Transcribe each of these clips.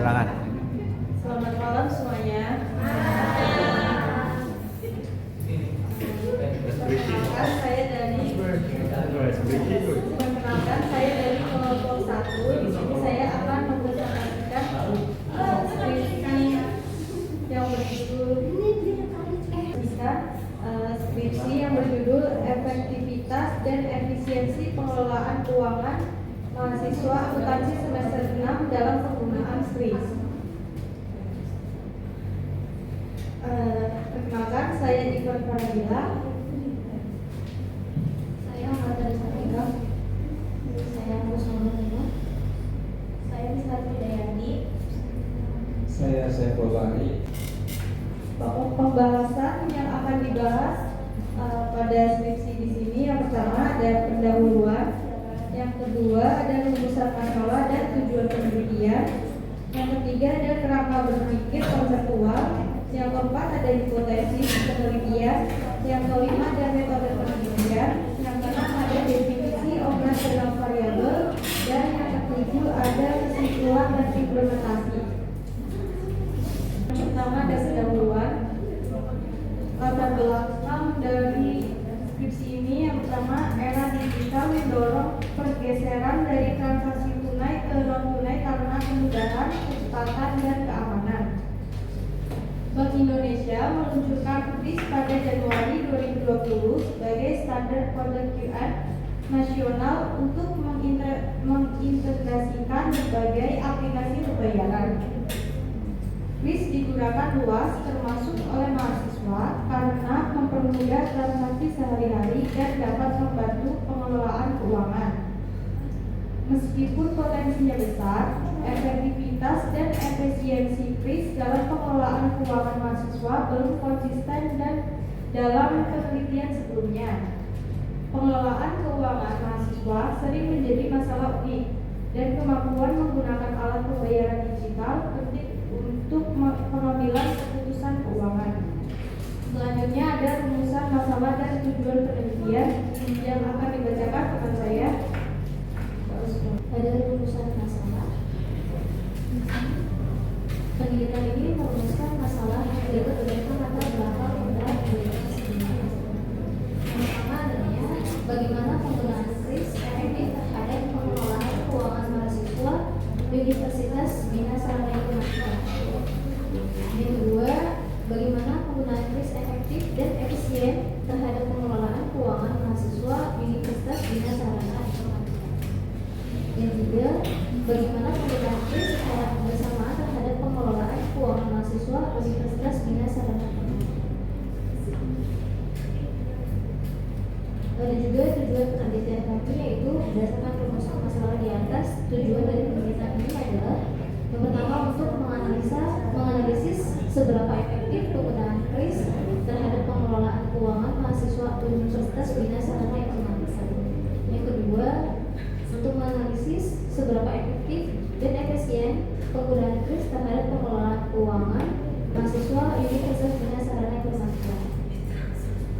silakan. Selamat malam semuanya. Perkenalkan saya dari kelompok 1. Di sini saya akan mempresentasikan skripsi yang berjudul efektivitas dan efisiensi pengelolaan keuangan mahasiswa akuntansi semester 6 dalam penggunaan KRIS. Perkenalkan, saya Ivan Farabila. Saya Ahmad Rizal. Saya Musnul Nino. Saya Rizal Hidayati. Saya Saiful Bahri. Pembahasan yang akan dibahas pada skripsi di sini, yang pertama ada pendahuluan, yang kedua ada rumusan masalah dan tujuan penelitian, yang ketiga ada kerangka berpikir konseptual, yang keempat ada hipotesis penelitian, yang kelima ada metode penelitian, yang keenam ada definisi operasional variabel, dan yang ketujuh ada kesimpulan dan implementasi. Yang pertama ada pendahuluan. Latar belakang dari skripsi ini, yang pertama, era digital mendorong pergeseran dari transaksi tunai ke non tunai karena kemudahan, kecepatan, dan keamanan. Bank Indonesia meluncurkan KRIS pada Januari 2020 sebagai standar kode QR nasional untuk mengintegrasikan berbagai aplikasi pembayaran. KRIS digunakan luas termasuk oleh mahasiswa karena mempermudah transaksi sehari-hari dan dapat membantu pengelolaan keuangan. Meskipun potensinya besar, efektivitas dan efisiensi KRIS dalam pengelolaan keuangan mahasiswa belum konsisten dan dalam penelitian sebelumnya. Pengelolaan keuangan mahasiswa sering menjadi masalah unik dan kemampuan menggunakan alat pembayaran digital penting untuk pengambilan keputusan keuangan. Selanjutnya ada rumusan masalah dan tujuan penelitian yang akan dibacakan teman saya. Pada rumusan masalah, penelitian ini merumuskan masalah yang berikut berdasarkan latar belakang penggunaan penelitian sebelumnya. Yang pertama adalah bagaimana penggunaan KRIS efektif terhadap pengelolaan keuangan mahasiswa Universitas Bina Sarana Internasional. Yang kedua, bagaimana penggunaan KRIS efektif dan efisien terhadap pengelolaan keuangan mahasiswa Universitas Bina Sarana Internasional. Yang ketiga, bagaimana penggunaan KRIS secara bersamaan terhadap pengelolaan keuangan mahasiswa Universitas Bina Sarana Internasional. Dan juga tujuan penelitian kami yaitu berdasarkan rumusan masalah di atas. Tujuan dari penelitian ini adalah yang pertama untuk menganalisis seberapa efektif penggunaan KRIS terhadap pengelolaan keuangan mahasiswa Universitas Bina Sarana Internasional. Yang kedua, untuk menganalisis seberapa efektif dan efisien penggunaan KRIS terhadap pengelolaan keuangan mahasiswa Universitas Bina Sarana Internasional.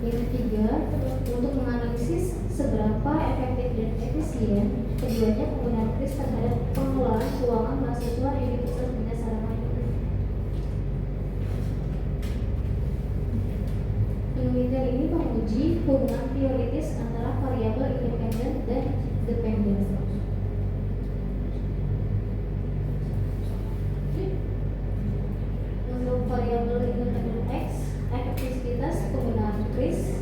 Yang ketiga, untuk menganalisis seberapa efektif dan efisien keduanya penggunaan KRIS terhadap pengelolaan keuangan mahasiswa Universitas Bina Sarana Internasional. Penelitian ini menguji hubungan teoritis antara variabel independen dan dependen. Untuk variabel independen X, efektivitas penggunaan KRIS.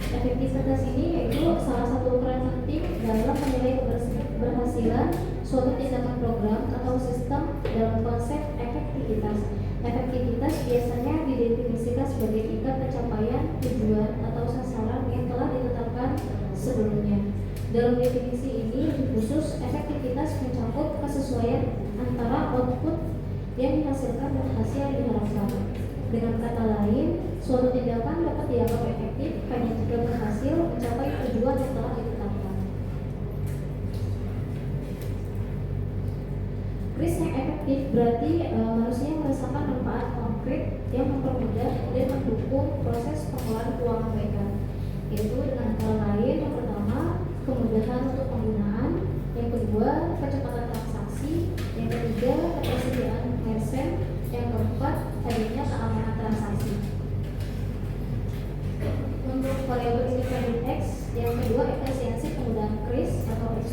Efektivitas ini yaitu salah satu ukuran penting dalam menilai keberhasilan suatu tindakan program atau sistem dalam konsep efektivitas. Efektivitas biasanya didefinisikan sebagai tingkat pencapaian tujuan atau sasaran yang telah ditetapkan sebelumnya. Dalam definisi ini, khusus efektivitas mencakup kesesuaian antara output yang dihasilkan dan hasil yang diharapkan. Dengan kata lain, suatu tindakan dapat dianggap efektif hanya jika berhasil mencapai tujuan yang telah ditetapkan. KRIS yang efektif berarti manusia merasakan manfaat konkret yang mempermudah dan mendukung proses pengelolaan keuangan mereka, yaitu dengan kata lain, yang pertama kemudahan untuk penggunaan, yang kedua kecepatan transaksi, yang ketiga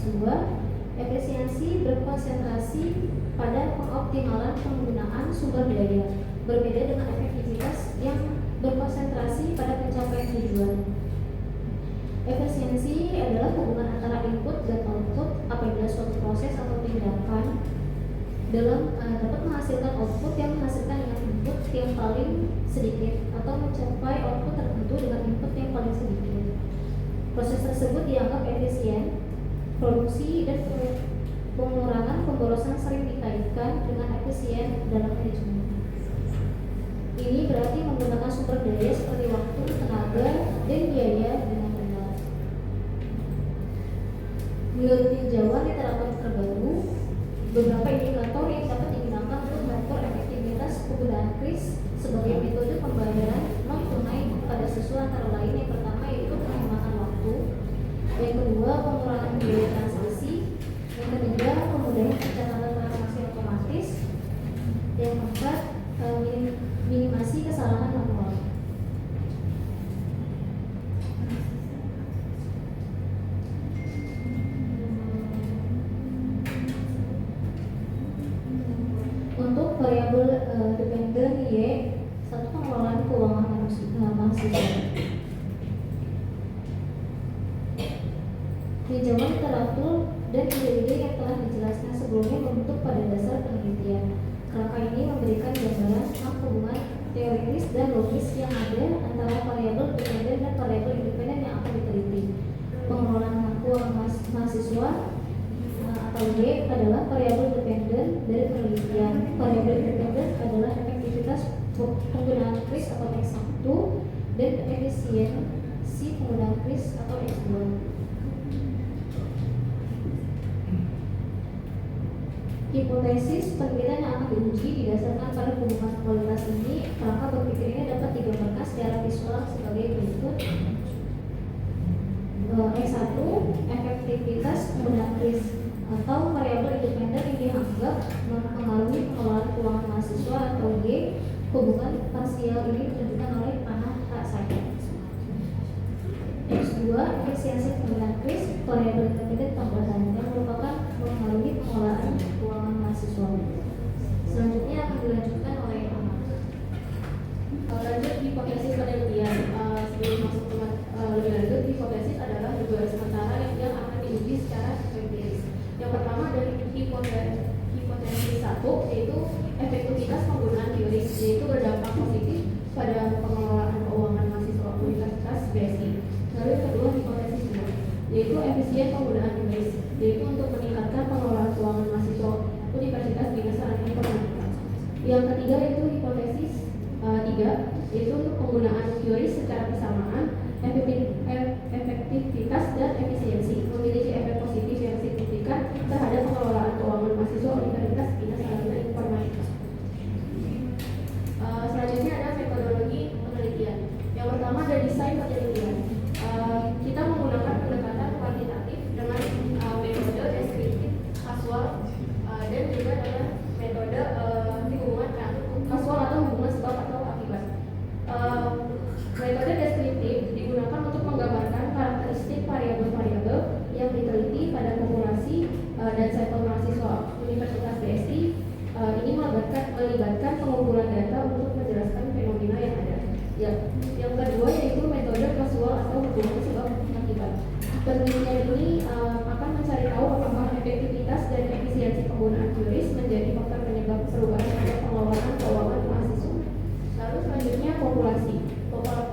X2, efisiensi berkonsentrasi pada pengoptimalan penggunaan sumber daya, berbeda dengan efektivitas yang berkonsentrasi pada pencapaian tujuan. Efisiensi adalah hubungan antara input dan output apabila suatu proses atau tindakan dapat menghasilkan output yang menghasilkan dengan input yang paling sedikit atau mencapai output tertentu dengan input yang paling sedikit. Proses tersebut dianggap efisien. Produksi dan pengurangan pemborosan sering dikaitkan dengan efisien dalam manajemen. Ini berarti menggunakan sumber daya seperti waktu, tenaga, dan biaya dengan benar. Menurut tinjauan literatur terbaru, beberapa indikator yang dapat digunakan untuk mengukur efektivitas penggunaan kris sebagai metode pembayaran non tunai pada siswa antara lain yang pertama yaitu penghematan waktu, yang kedua pengurangan biaya transaksi, yang ketiga kemudahan pencatatan transaksi otomatis, yang keempat minimasi kesalahan manual. Untuk variabel dependen Y, satu pengelolaan keuangan mahasiswa. Tinjauan literatur dan ide-ide yang telah dijelaskan sebelumnya membentuk pada dasar penelitian. Kerangka ini memberikan gambaran tentang hubungan teoritis dan logis yang ada antara variabel dependen dan variabel independen yang akan diteliti. Pengelolaan keuangan mahasiswa atau Y adalah variabel dependen dari penelitian. Variabel independen adalah efektivitas penggunaan kris atau X1 dan efisiensi penggunaan kris atau X2. Hipotesis penelitian yang akan diuji didasarkan pada hubungan kualitas ini. Kerangka berpikir ini dapat digambarkan secara visual sebagai berikut. X1 efektivitas penggunaan kris atau variabel independen yang dianggap mempengaruhi pengelolaan keuangan mahasiswa atau Y. Hubungan parsial ini ditunjukkan oleh panah tak saya. X2 efisiensi penggunaan kris variabel independen tambahan yang merupakan mempengaruhi pengelolaan keuangan mahasiswa. Selanjutnya akan dilanjutkan oleh Ahmad. Lanjut hipotesis penelitian. Sebelum masuk ke lebih lanjut, hipotesis adalah dugaan sementara yang akan diuji secara empiris. Yang pertama dari hipotesis 1 yaitu efektivitas penggunaan QRIS, yaitu berdampak positif pada pengelolaan keuangan mahasiswa Universitas BSI. Lalu yang kedua hipotesis 2 yaitu efisien penggunaan QRIS, yaitu untuk meningkatkan pengelolaan keuangan mahasiswa Universitas Binasaran Informatika. Yang ketiga yaitu hipotesis 3 yaitu untuk penggunaan QRIS secara bersamaan, efektivitas dan efisiensi memiliki efek positif yang signifikan terhadap pengelolaan keuangan mahasiswa Universitas Binasaran Informatika. Selanjutnya ada metodologi penelitian. Yang pertama ada desain penelitian. Kita menggunakan pendekatan kuantitatif dengan metode deskriptif kasual dan juga dengan metode hubungan kasual atau hubungan sebab atau akibat. Metode deskriptif digunakan untuk menggambarkan karakteristik variabel-variabel yang diteliti pada populasi dan sampel mahasiswa Universitas BSI. Ini melibatkan pengumpulan data untuk menjelaskan fenomena yang ada. Yang kedua yaitu metode kasual atau hubungan sebab akibat. Penelitian ini akan mencari tahu apakah efektivitas dan efisiensi penggunaan QRIS menjadi faktor penyebab perubahan pada pengelolaan keuangan mahasiswa. Lalu selanjutnya populasi.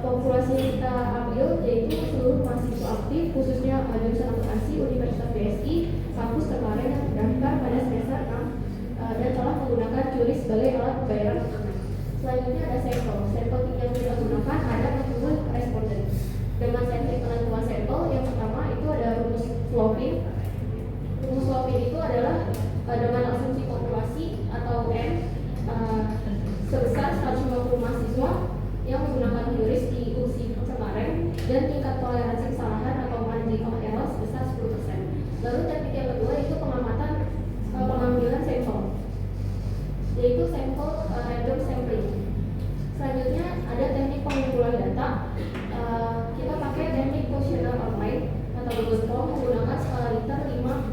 Populasi yang kita ambil yaitu seluruh mahasiswa aktif khususnya jurusan akuntansi Universitas BSI kampus Terenggalek yang terdaftar pada semester 6 dan telah menggunakan QRIS sebagai alat pembayaran tunai. Selanjutnya ada sampel. Sampel yang kita gunakan ada 40 responden. Dengan teknik penentuan sampel yang pertama itu ada rumus Slovin. Rumus Slovin itu adalah dengan asumsi populasi atau M sebesar 150 mahasiswa yang menggunakan QRIS di USI Cengkareng dan tingkat toleransi kesalahan atau margin of error sebesar 10%. Lalu teknik yang kedua itu pengambilan sampel, yaitu sampel random sampling. Selanjutnya ada teknik pengumpulan data. Kita pakai teknik questionnaire online atau Google Form menggunakan skala liter 5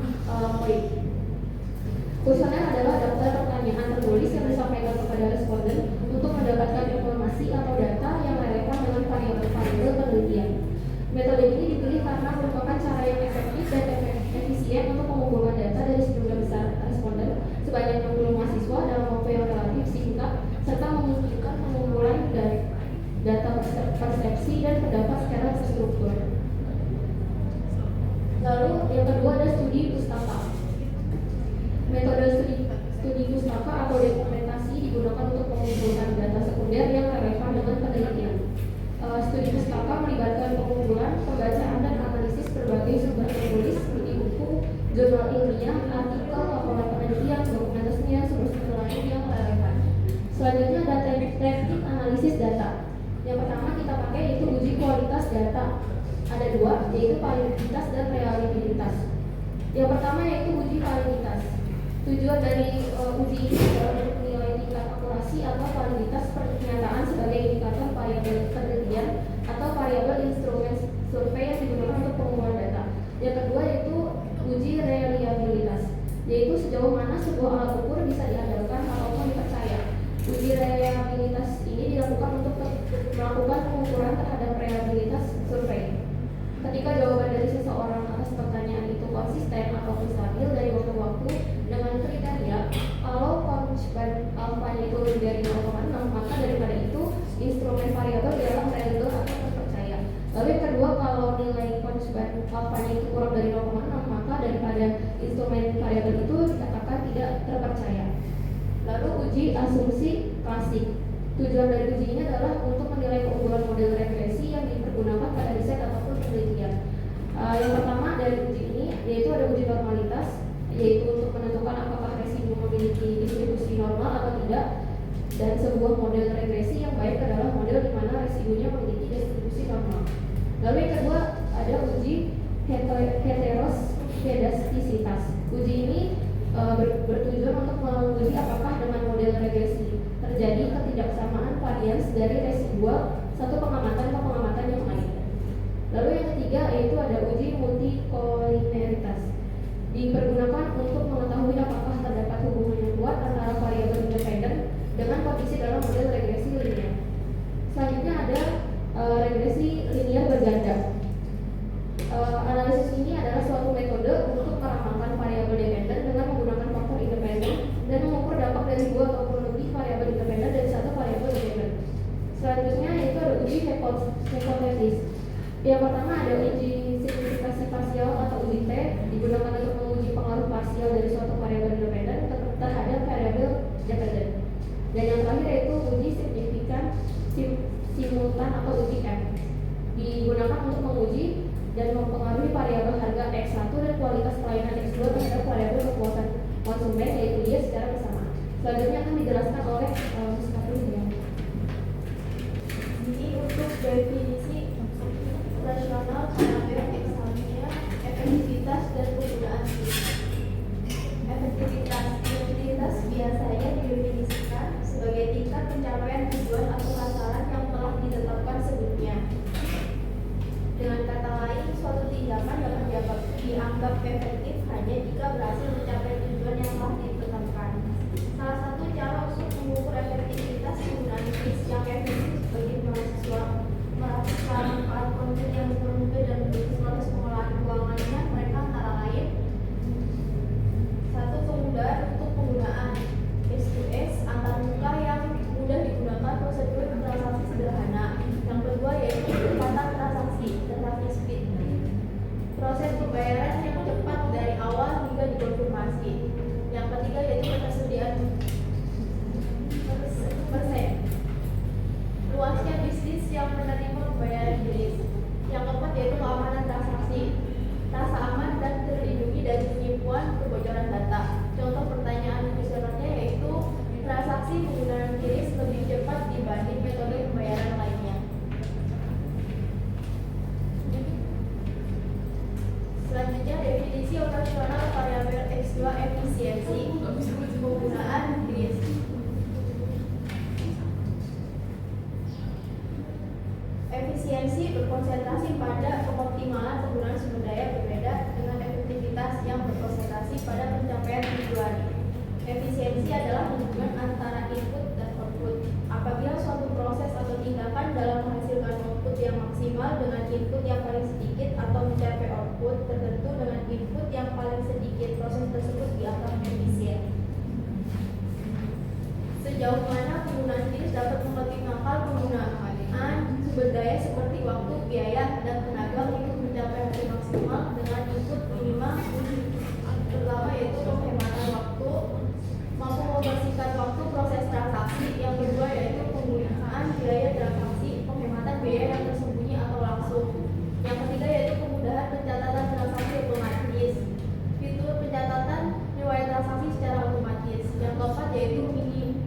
refleksi dan pendapat secara terstruktur. Lalu yang kedua ada studi pustaka. Metode studi pustaka atau dokumentasi digunakan untuk mengumpulkan data sekunder yang relevan dengan penelitian. Studi pustaka melibatkan pengumpulan, pembacaan, dan analisis berbagai sumber penulis seperti buku, jurnal ilmiah, artikel, laporan penelitian, dokumen resmi, sumber-sumber lain yang relevan. Selanjutnya ada teknik analisis data. Yang pertama kita pakai yaitu uji kualitas data. Ada dua, yaitu validitas dan reliabilitas. Yang pertama yaitu uji validitas. Tujuan dari uji ini adalah untuk menilai tingkat akurasi atau validitas pernyataan sebagai indikator variabel penelitian atau variabel instrumen survei yang digunakan untuk pengumpulan data. Yang kedua yaitu uji reliabilitas, yaitu sejauh mana sebuah alat ukur bisa diandalkan ataupun dipercaya. Uji reliabilitas ini dilakukan untuk melakukan pengukuran terhadap reliabilitas survei. Ketika jawaban dari seseorang atas pertanyaan itu konsisten ataupun stabil dari waktu ke waktu dengan kriteria kalau konsumen alfanya itu lebih dari 0,6, maka daripada itu instrumen variabel ialah reliable atau terpercaya. Lalu yang kedua, kalau nilai konsumen alfanya itu kurang dari 0,6, maka daripada instrumen variabel itu dikatakan tidak terpercaya. Lalu uji asumsi klasik. Tujuan dari uji ini adalah untuk menilai keunggulan model regresi yang dipergunakan pada riset ataupun penelitian. Yang pertama dari uji ini yaitu ada uji normalitas, yaitu untuk menentukan apakah residu memiliki distribusi normal atau tidak, dan sebuah model regresi yang baik adalah model di mana residunya memiliki distribusi normal. Lalu yang kedua ada uji heteroskedastisitas. Uji ini bertujuan untuk menguji apakah dengan model regresi terjadi ketidaksamaan varians dari residual satu pengamatan ke pengamatan yang lain. Lalu yang ketiga yaitu ada uji multikolineritas. Dipergunakan untuk mengetahui apakah terdapat hubungan yang kuat antara variabel independen dengan kondisi dalam model regresi linear. Selanjutnya ada regresi linear berganda. Analisis ini adalah suatu metode untuk meramalkan variabel dependen dengan menggunakan faktor independen dan mengukur dampak dari dua ataupun lebih variabel independen dari satu variabel dependen. Selanjutnya yaitu ada uji hipotesis. Yang pertama ada uji signifikasi parsial atau uji T, digunakan untuk menguji pengaruh parsial dari suatu variabel independen terhadap variabel dependen. Dan yang terakhir yaitu uji signifikan simultan atau uji M, digunakan untuk menguji dan mempengaruhi variabel harga X1 dan kualitas pelayanan X2 terhadap variabel kepuasan konsumen yaitu dia secara bersamaan. Selanjutnya akan dijelaskan oleh Ms. Katrin ya. Ini untuk definisi operasional variabel X1-nya, efektivitas dan penggunaan efektivitas biasanya didefinisikan sebagai tingkat pencapaian tujuan atau sasaran yang telah ditetapkan sebelumnya. Dengan kata lain, suatu tindakan dapat dianggap efektif hanya jika berhasil mencapai tujuan yang telah ditetapkan. Salah satu cara untuk mengukur efektivitas penggunaan kris yang efektif bagi mahasiswa melakukan manfaat konten yang bermutu dan mendukung proses pengolahan keuangannya, mereka antara lain: satu, kemudahan untuk penggunaan S2S antar muka yang mudah digunakan, prosedur transaksi sederhana. Yang kedua yaitu kecepatan transaksi speed, proses pembayaran yang cepat dari awal hingga dikonfirmasi. Yang ketiga yaitu ketersediaan persen, luasnya bisnis yang menerima pembayaran kris. Yang keempat yaitu keamanan transaksi, rasa aman dan terlindungi dari penipuan kebocoran data. Contoh pertanyaan kuesionernya yaitu transaksi penggunaan kris lebih cepat dibanding metode pembayaran lainnya. Selanjutnya definisi operasional variabel X2 efisiensi penggunaan kris. Efisiensi berkonsentrasi pada pengoptimalan penggunaan sumber daya berbeda dengan efektivitas yang berkonsentrasi pada pencapaian tujuan. Efisiensi adalah hubungan antara input dan output. Apabila suatu proses atau tindakan dalam menghasilkan output yang maksimal dengan input yang paling sedikit atau mencapai output tertentu dengan input yang paling sedikit, proses tersebut dianggap efisien. Sejauh mana penggunaan kris dapat mengoptimalkan penggunaan penggunaan sumber daya seperti waktu, biaya, dan tenaga untuk mencapai hasil maksimal dengan input minimal pertama yaitu penghematan waktu, mampu mempersingkat waktu proses transaksi. Yang kedua yaitu penggunaan biaya transaksi, penghematan biaya yang tersembunyi atau langsung. Yang ketiga yaitu kemudahan pencatatan transaksi otomatis, fitur pencatatan riwayat transaksi secara otomatis. Yang keempat yaitu minimalisir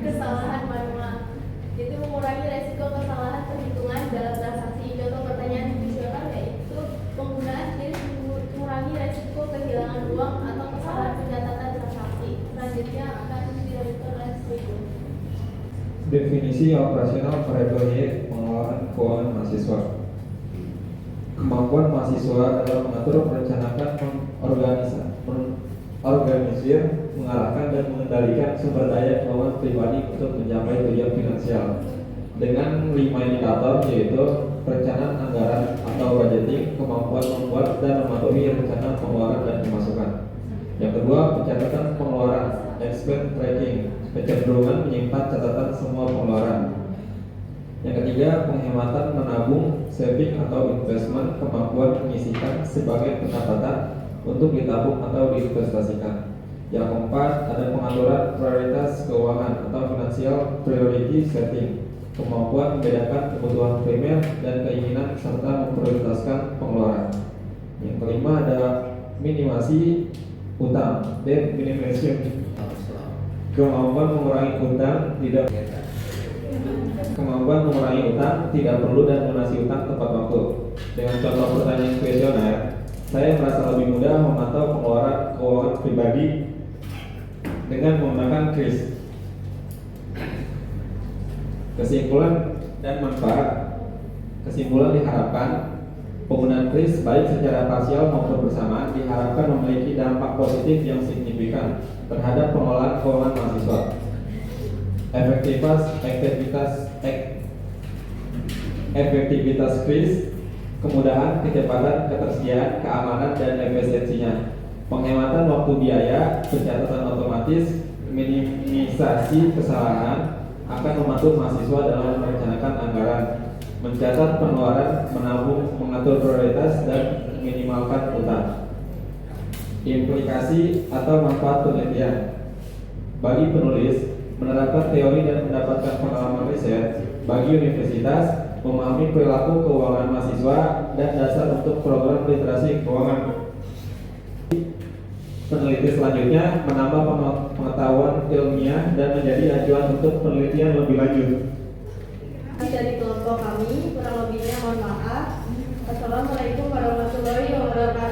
kesalahan manual, itu mengurangi resiko kesalahan perhitungan dalam transaksi. Contoh pertanyaan fungsional yaitu penggunaan kris mengurangi resiko kehilangan uang atau kesalahan pencatatan transaksi. Selanjutnya akan dilanjutkan oleh Sriku. Definisi operasional variabel Y pengelolaan keuangan mahasiswa. Kemampuan mahasiswa adalah mengatur, merencanakan, organisir, mengarahkan, dan mengendalikan sumber daya keuangan pribadi untuk mencapai tujuan finansial dengan 5 indikator, yaitu perencanaan anggaran atau budgeting, kemampuan membuat dan mematuhi rencana pengeluaran dan pemasukan. Yang kedua, pencatatan pengeluaran, expense tracking, kecenderungan menyimpan catatan semua pengeluaran. Yang ketiga, penghematan menabung, saving atau investment, kemampuan menyisihkan sebagai pendapatan untuk ditabung atau diinvestasikan. Yang keempat, ada pengaturan prioritas keuangan atau financial priority setting, kemampuan membedakan kebutuhan primer dan keinginan serta memprioritaskan pengeluaran. Yang kelima, ada minimasi utang, debt minimization, kemampuan mengurangi utang tidak perlu dan lunasi utang tepat waktu. Dengan contoh pertanyaan kuesioner, saya merasa lebih mudah memantau pengeluaran keuangan pribadi dengan menggunakan kris. Kesimpulan dan manfaat. Kesimpulan diharapkan penggunaan kris baik secara parsial maupun bersamaan diharapkan memiliki dampak positif yang signifikan terhadap pengelolaan keuangan mahasiswa. Efektivitas kris, kemudahan, kecepatan, ketersediaan, keamanan, dan efisiensinya. Penghematan waktu biaya, pencatatan otomatis, minimisasi kesalahan akan membantu mahasiswa dalam merencanakan anggaran, mencatat pengeluaran, menabung, mengatur prioritas, dan minimalkan utang. Implikasi atau manfaat penelitian. Bagi penulis, menerapkan teori dan mendapatkan pengalaman riset. Bagi universitas, memahami perilaku keuangan mahasiswa dan dasar untuk program literasi keuangan. Peneliti selanjutnya menambah pengetahuan ilmiah dan menjadi acuan untuk penelitian lebih lanjut. Dari kelompok kami, kurang lebihnya mohon maaf. Assalamualaikum warahmatullahi wabarakatuh.